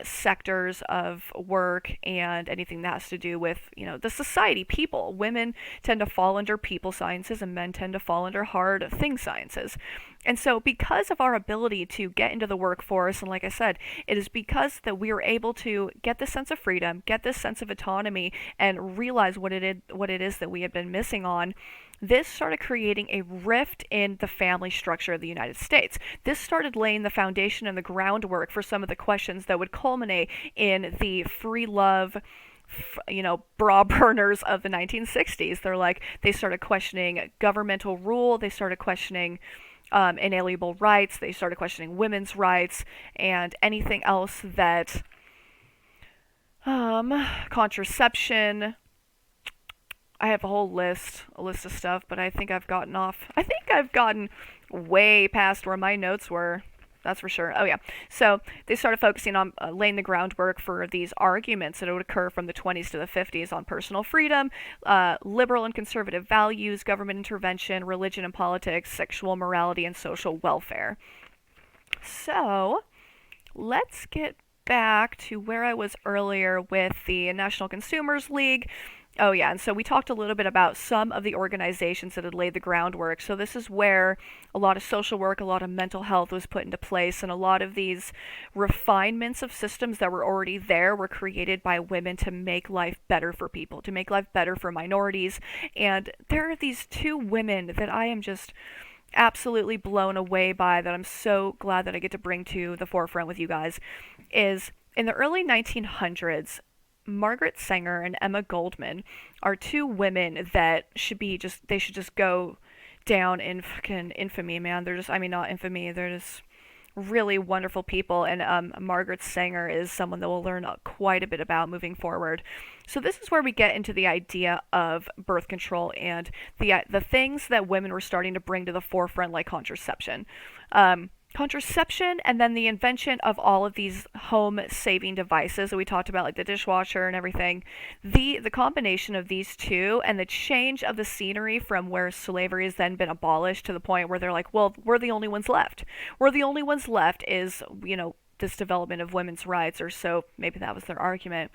sectors of work, and anything that has to do with, you know, the society, people. Women tend to fall under people sciences, and men tend to fall under hard thing sciences. And so because of our ability to get into the workforce, and like I said, it is because that we are able to get this sense of freedom, get this sense of autonomy, and realize what it is that we have been missing on, this started creating a rift in the family structure of the United States. This started laying the foundation and the groundwork for some of the questions that would culminate in the free love, you know, bra burners of the 1960s. They started questioning governmental rule, they started questioning inalienable rights, they started questioning women's rights, and anything else that contraception, I have a list of stuff, but I think I've gotten way past where my notes were. That's for sure. Oh, yeah. So they started focusing on laying the groundwork for these arguments that would occur from the 20s to the 50s on personal freedom, liberal and conservative values, government intervention, religion and politics, sexual morality, and social welfare. So let's get back to where I was earlier with the National Consumers League. Oh, yeah, and so we talked a little bit about some of the organizations that had laid the groundwork. So, this is where a lot of social work, a lot of mental health was put into place, and a lot of these refinements of systems that were already there were created by women to make life better for people, to make life better for minorities. And there are these two women that I am just absolutely blown away by, that I'm so glad that I get to bring to the forefront with you guys. Is in the early 1900s, Margaret Sanger and Emma Goldman are two women that they should just go down in fucking infamy, man. They're just, I mean, not infamy, they're just really wonderful people. And Margaret Sanger is someone that we'll learn quite a bit about moving forward. So this is where we get into the idea of birth control and the things that women were starting to bring to the forefront, like contraception. Contraception, and then the invention of all of these home saving devices that we talked about, like the dishwasher and everything. The combination of these two, and the change of the scenery from where slavery has then been abolished to the point where they're like, well, we're the only ones left. We're the only ones left, is, this development of women's rights, or so maybe that was their argument.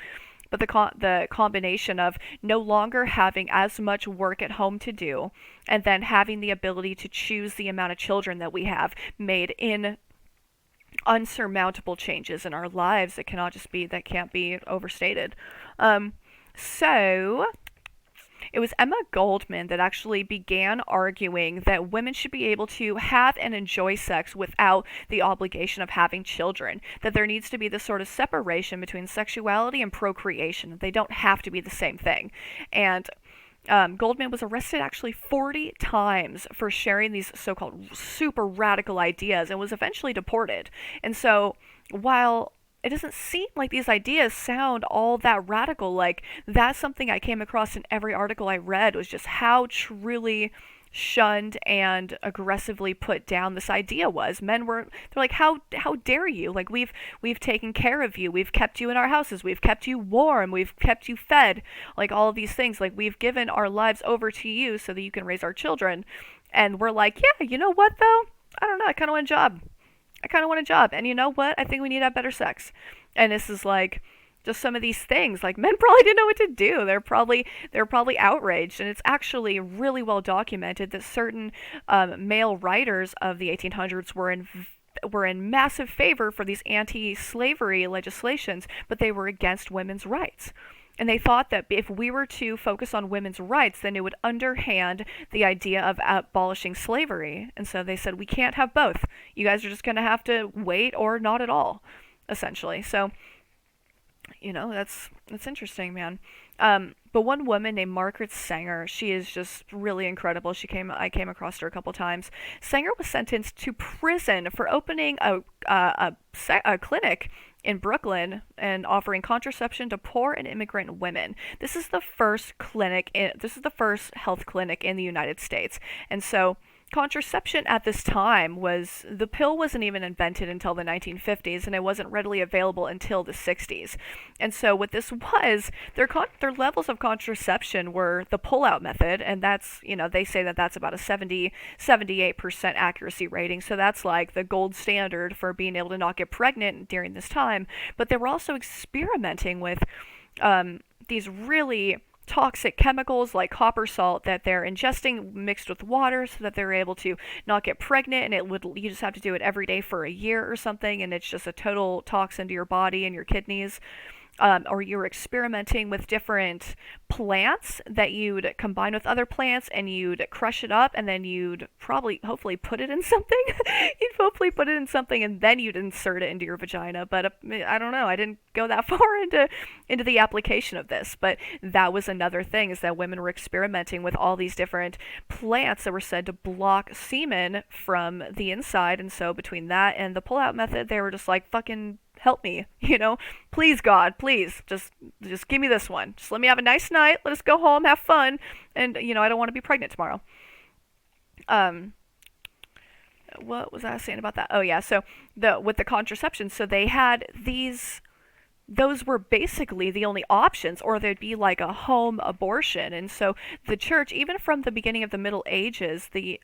But the combination of no longer having as much work at home to do, and then having the ability to choose the amount of children that we have, made in unsurmountable changes in our lives that can't be overstated. So it was Emma Goldman that actually began arguing that women should be able to have and enjoy sex without the obligation of having children. That there needs to be this sort of separation between sexuality and procreation. They don't have to be the same thing. And Goldman was arrested actually 40 times for sharing these so-called super radical ideas, and was eventually deported. And so, while it doesn't seem like these ideas sound all that radical, like, that's something I came across in every article I read, was just how truly shunned and aggressively put down this idea was. They're like, how dare you? Like, we've taken care of you, we've kept you in our houses, we've kept you warm, we've kept you fed, like all of these things, like we've given our lives over to you so that you can raise our children. And we're like, yeah, you know what though? I don't know, I kind of want a job. And you know what? I think we need to have better sex. And this is like just some of these things. Like, men probably didn't know what to do. They're probably outraged. And it's actually really well documented that certain male writers of the 1800s were in massive favor for these anti-slavery legislations, but they were against women's rights. And they thought that if we were to focus on women's rights, then it would underhand the idea of abolishing slavery. And so they said, we can't have both. You guys are just going to have to wait or not at all, essentially. So, that's interesting, man. But one woman named Margaret Sanger, she is just really incredible. I came across her a couple times. Sanger was sentenced to prison for opening a clinic in Brooklyn and offering contraception to poor and immigrant women. This is the first health clinic in the United States. And so contraception at this time the pill wasn't even invented until the 1950s, and it wasn't readily available until the 60s. And so what this was, their levels of contraception were the pull-out method, and that's, they say that that's about a 78% accuracy rating, so that's like the gold standard for being able to not get pregnant during this time. But they were also experimenting with these really toxic chemicals like copper salt that they're ingesting mixed with water so that they're able to not get pregnant, and you just have to do it every day for a year or something, and it's just a total toxin to your body and your kidneys. Or you're experimenting with different plants that you'd combine with other plants, and you'd crush it up, and then you'd hopefully put it in something. You'd hopefully put it in something, and then you'd insert it into your vagina. But I don't know. I didn't go that far into the application of this. But that was another thing, is that women were experimenting with all these different plants that were said to block semen from the inside. And so between that and the pull-out method, they were just like, fucking help me, please God, please, just give me this one. Just let me have a nice night. Let us go home, have fun, and I don't want to be pregnant tomorrow. Um, what was I saying about that? Oh yeah, so with the contraception, so they had these those were basically the only options, or there'd be like a home abortion. And so the church, even from the beginning of the Middle Ages, the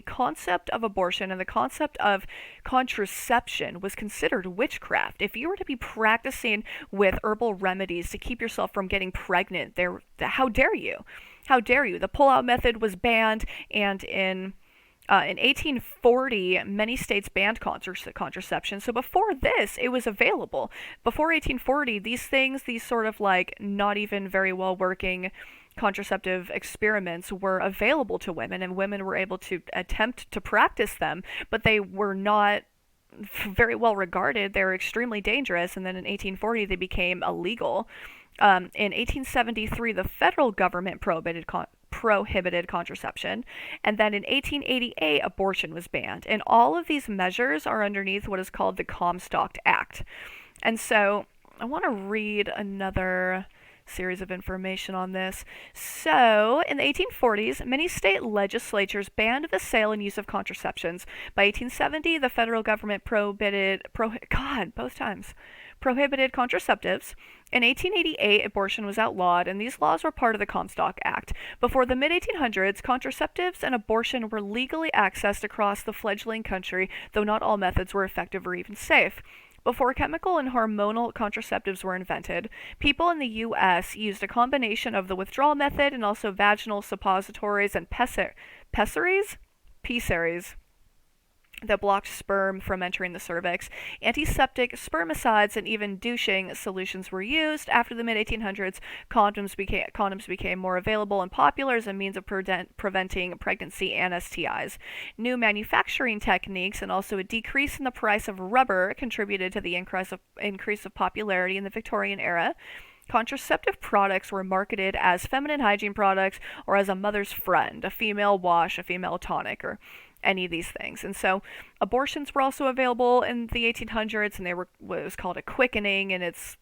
concept of abortion and the concept of contraception was considered witchcraft. If you were to be practicing with herbal remedies to keep yourself from getting pregnant, how dare you? How dare you? The pull-out method was banned, and in 1840, many states banned contraception. So before this, it was available. Before 1840, these sort of like not even very well working contraceptive experiments were available to women, and women were able to attempt to practice them, but they were not very well regarded. They were extremely dangerous, and then in 1840, they became illegal. In 1873, the federal government prohibited contraception, and then in 1888, abortion was banned. And all of these measures are underneath what is called the Comstock Act. And so I want to read another series of information on this. So, in the 1840s, many state legislatures banned the sale and use of contraceptions. By 1870, the federal government prohibited contraceptives. In 1888, abortion was outlawed, and these laws were part of the Comstock Act. Before the mid-1800s, contraceptives and abortion were legally accessed across the fledgling country, though not all methods were effective or even safe. Before chemical and hormonal contraceptives were invented, people in the U.S. used a combination of the withdrawal method and also vaginal suppositories and pessaries that blocked sperm from entering the cervix. Antiseptic, spermicides, and even douching solutions were used. After the mid-1800s, condoms became more available and popular as a means of preventing pregnancy and STIs. New manufacturing techniques and also a decrease in the price of rubber contributed to the increase of popularity in the Victorian era. Contraceptive products were marketed as feminine hygiene products or as a mother's friend, a female wash, a female tonic, or any of these things. And so abortions were also available in the 1800s, and they were what was called a quickening, and it's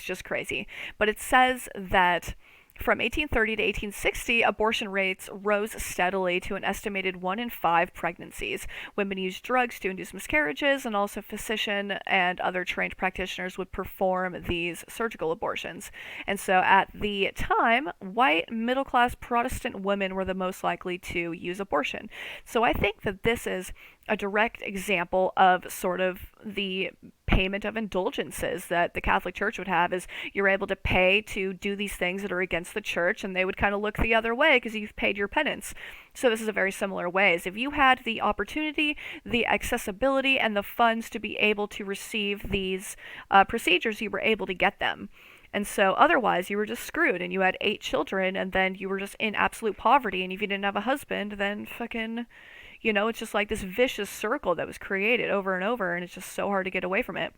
just crazy. But it says that from 1830 to 1860, abortion rates rose steadily to an estimated 1 in 5 pregnancies. Women used drugs to induce miscarriages, and also physicians and other trained practitioners would perform these surgical abortions. And so at the time, white, middle-class Protestant women were the most likely to use abortion. So I think that this is a direct example of sort of the payment of indulgences that the Catholic Church would have, is you're able to pay to do these things that are against the church, and they would kind of look the other way because you've paid your penance. So this is a very similar way. If you had the opportunity, the accessibility, and the funds to be able to receive these procedures, you were able to get them. And so otherwise you were just screwed, and you had 8 children, and then you were just in absolute poverty, and if you didn't have a husband, then fucking... it's just like this vicious circle that was created over and over, and it's just so hard to get away from it.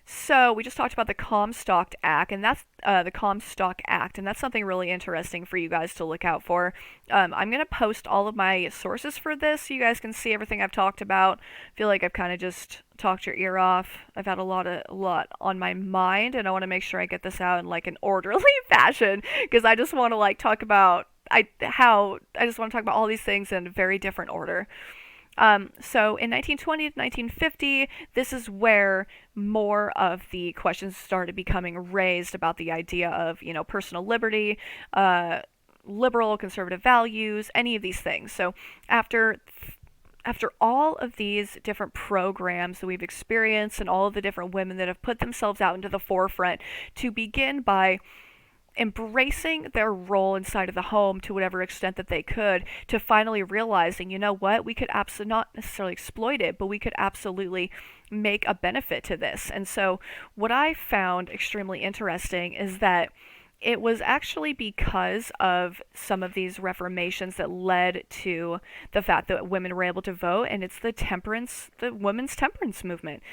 So we just talked about the Comstock Act, and that's something really interesting for you guys to look out for. I'm gonna post all of my sources for this, so you guys can see everything I've talked about. I feel like I've kind of just talked your ear off. I've had a lot on my mind, and I want to make sure I get this out in like an orderly fashion, because I just want to like talk about I just want to talk about all these things in a very different order. So in 1920 to 1950, this is where more of the questions started becoming raised about the idea of, personal liberty, liberal conservative values, any of these things. So after all of these different programs that we've experienced, and all of the different women that have put themselves out into the forefront to begin by embracing their role inside of the home to whatever extent that they could, to finally realizing, we could absolutely not necessarily exploit it, but we could absolutely make a benefit to this. And so what I found extremely interesting is that it was actually because of some of these reformations that led to the fact that women were able to vote, and it's the women's temperance movement.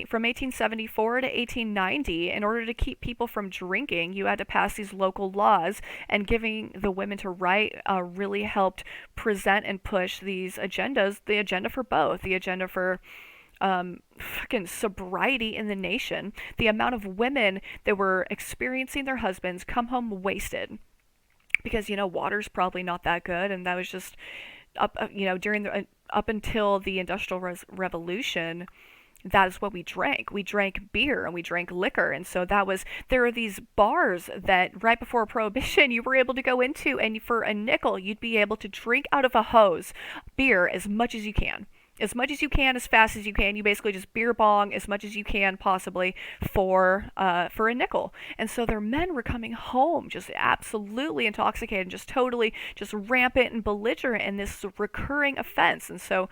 From 1874 to 1890, in order to keep people from drinking, you had to pass these local laws, and giving the women to write really helped present and push these agendas, the agenda for both, the agenda for fucking sobriety in the nation. The amount of women that were experiencing their husbands come home wasted because water's probably not that good, and that was just during the up until the industrial revolution. That is what we drank. We drank beer and we drank liquor. And so there are these bars that right before Prohibition you were able to go into, and for a nickel, you'd be able to drink out of a hose beer as much as you can. As much as you can, as fast as you can. You basically just beer bong as much as you can possibly for a nickel. And so their men were coming home just absolutely intoxicated, just totally just rampant and belligerent in this recurring offense. And so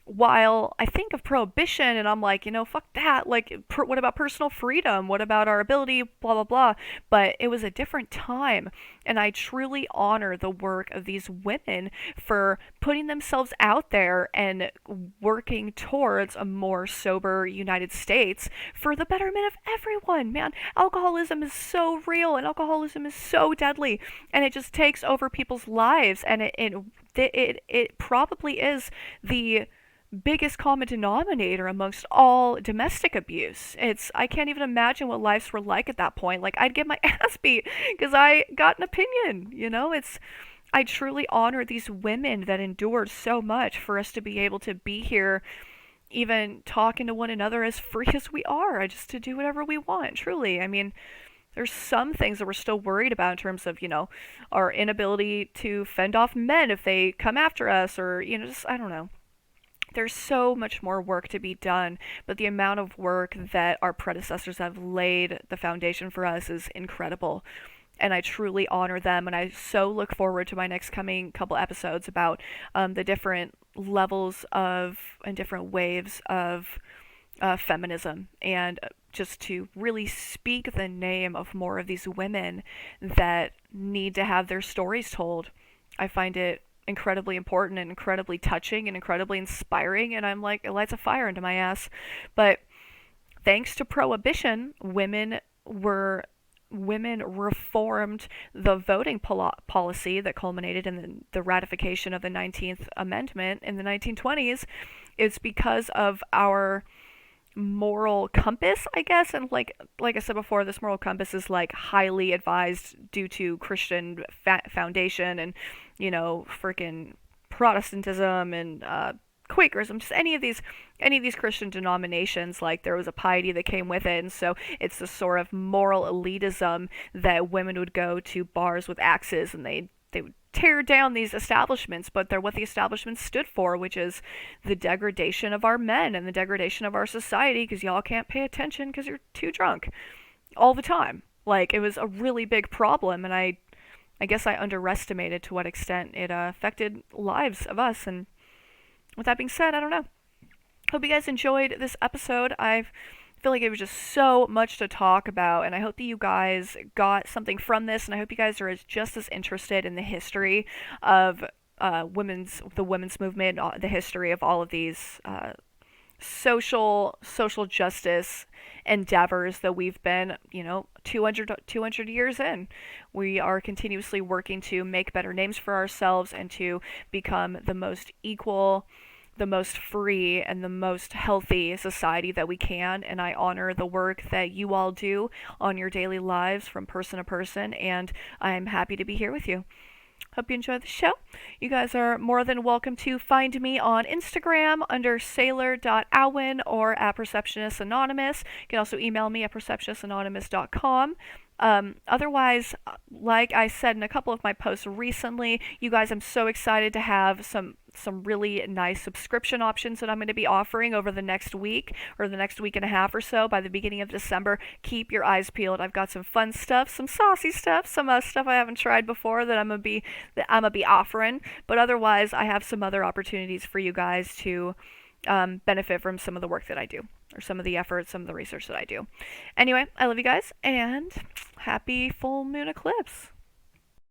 while I think of prohibition and I'm like, fuck that. Like, what about personal freedom? What about our ability? Blah, blah, blah. But it was a different time. And I truly honor the work of these women for putting themselves out there and working towards a more sober United States for the betterment of everyone. Man, alcoholism is so real and alcoholism is so deadly. And it just takes over people's lives. And it probably is the biggest common denominator amongst all domestic abuse. I can't even imagine what lives were like at that point. Like, I'd get my ass beat because I got an opinion. I truly honor these women that endured so much for us to be able to be here, even talking to one another as free as we are, just to do whatever we want. Truly, I mean, there's some things that we're still worried about in terms of, our inability to fend off men if they come after us, or, just, I don't know. There's so much more work to be done, but the amount of work that our predecessors have laid the foundation for us is incredible. And I truly honor them, and I so look forward to my next coming couple episodes about the different levels of and different waves of feminism, and just to really speak the name of more of these women that need to have their stories told. I find it incredibly important and incredibly touching and incredibly inspiring, and I'm like, it lights a fire into my ass. But thanks to prohibition, women reformed the voting policy that culminated in the ratification of the 19th Amendment in the 1920s. It's because of our moral compass, I guess, and like I said before, this moral compass is like highly advised due to Christian foundation and freaking Protestantism and Quakerism, just any of these Christian denominations. Like, there was a piety that came with it, and so it's the sort of moral elitism that women would go to bars with axes and they would tear down these establishments, but they're what the establishments stood for, which is the degradation of our men and the degradation of our society, because y'all can't pay attention because you're too drunk all the time. Like, it was a really big problem, and I guess I underestimated to what extent it affected lives of us. And with that being said, I don't know. Hope you guys enjoyed this episode. I feel like it was just so much to talk about, and I hope that you guys got something from this, and I hope you guys are just as interested in the history of the women's movement, the history of all of these social justice endeavors that we've been, 200 years in. We are continuously working to make better names for ourselves and to become the most equal, the most free, and the most healthy society that we can. And I honor the work that you all do on your daily lives from person to person, and I'm happy to be here with you. Hope you enjoyed the show. You guys are more than welcome to find me on Instagram under sailor.owen or at Perceptionist Anonymous. You can also email me at perceptionistanonymous.com. Otherwise, like I said in a couple of my posts recently, you guys, I'm so excited to have some really nice subscription options that I'm going to be offering over the next week or the next week and a half or so. By the beginning of December, keep your eyes peeled. I've got some fun stuff, some saucy stuff, some stuff I haven't tried before that I'm gonna be offering. But otherwise, I have some other opportunities for you guys to benefit from some of the work that I do, or some of the efforts, some of the research that I do. Anyway, I love you guys, and happy full moon eclipse.